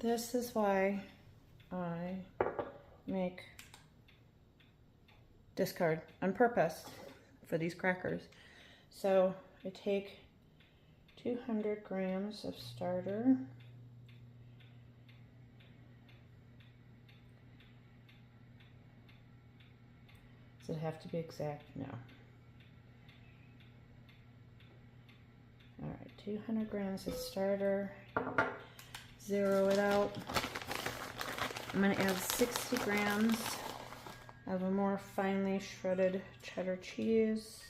This is why I make discard on purpose for these crackers. So I take 200 grams of starter. Does it have to be exact? No. All right, 200 grams of starter. Zero it out. I'm going to add 60 grams of a more finely shredded cheddar cheese.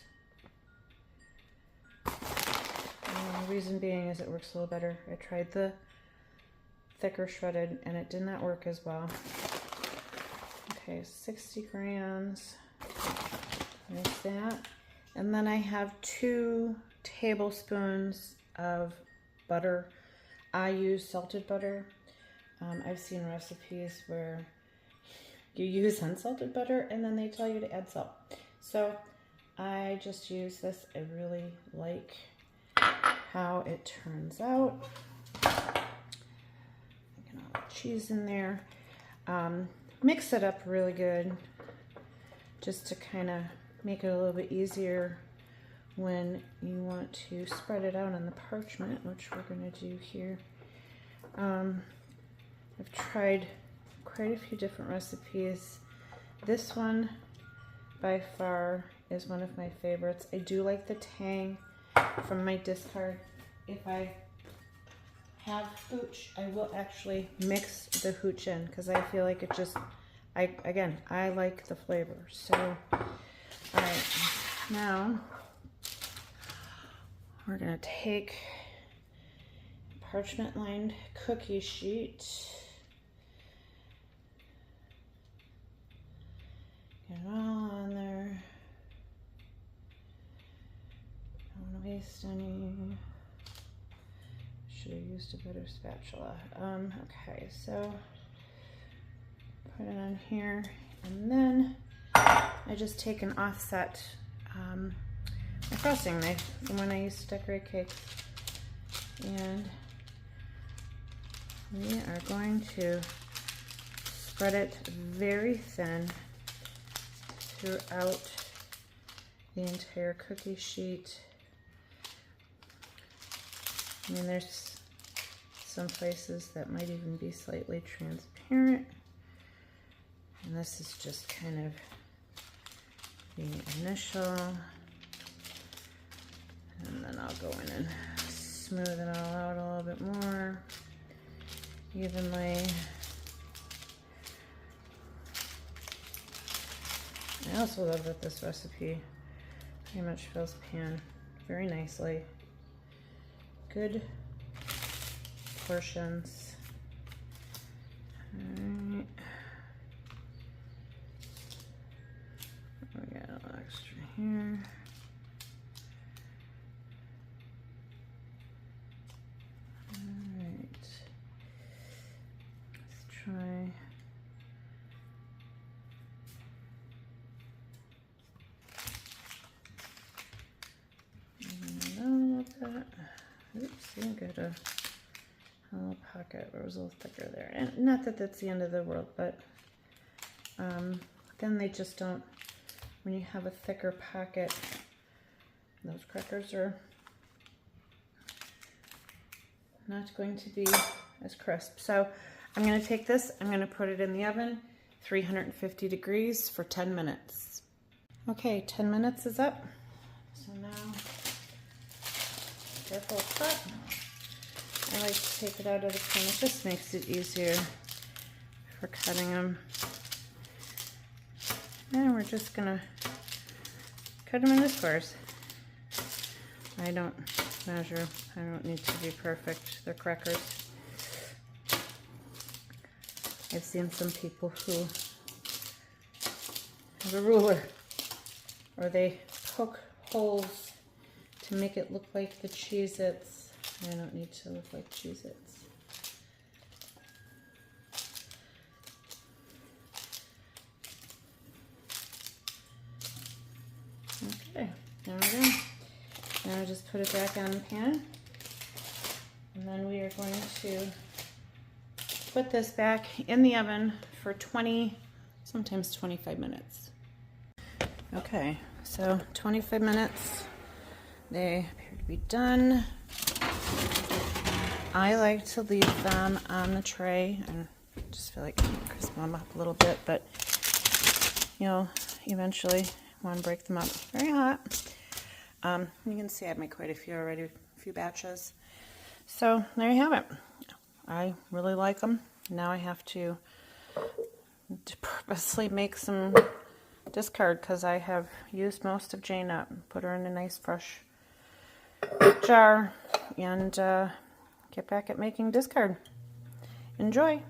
And the reason being is it works a little better. I tried the thicker shredded and it did not work as well. Okay, 60 grams. There's that. And then I have 2 tablespoons of butter. I use salted butter. I've seen recipes where you use unsalted butter and then they tell you to add salt. So I just use this. I really like how it turns out. Get all the cheese in there. Mix it up really good just to kind of make it a little bit easier when you want to spread it out on the parchment, which we're going to do here. I've tried quite a few different recipes. This one by far is one of my favorites. I do like the tang from my discard. If I have hooch, I will actually mix the hooch in because I feel like it just, I like the flavor. So, all right, now we're gonna take parchment lined cookie sheet. Get it all on there. Don't want to waste any. Should have used a better spatula. Okay, so put it on here, and then I just take an offset my frosting knife from when I used to decorate cakes, and we are going to spread it very thin throughout the entire cookie sheet. I mean, there's some places that might even be slightly transparent, and this is just kind of the initial, and then I'll go in and smooth it all out a little bit more evenly. I also love that this recipe pretty much fills pan very nicely. Good portions. All right. We got a little extra here. All right. Let's try. Oops, I got a little pocket where it was a little thicker there. And not that that's the end of the world, but then they just don't, when you have a thicker pocket, those crackers are not going to be as crisp. So I'm going to take this, I'm going to put it in the oven, 350 degrees for 10 minutes. Okay, 10 minutes is up. So now, careful cut. I like to take it out of the pan. It just makes it easier for cutting them. And we're just gonna cut them into squares. I don't measure. I don't need to be perfect. They're crackers. I've seen some people who have a ruler, or they poke holes to make it look like the Cheez-Its. I don't need to look like Cheez-Its. Okay, there we go. Now just put it back on the pan. And then we are going to put this back in the oven for 20, sometimes 25 minutes. Okay, so 25 minutes. They appear to be done. I like to leave them on the tray. I just feel like I can crisp them up a little bit, but you'll eventually want to break them up. Very hot. You can see I've made quite a few already, a few batches. So there you have it. I really like them. Now I have to purposely make some discard because I have used most of Jane up. Put her in a nice fresh jar and get back at making discard. Enjoy!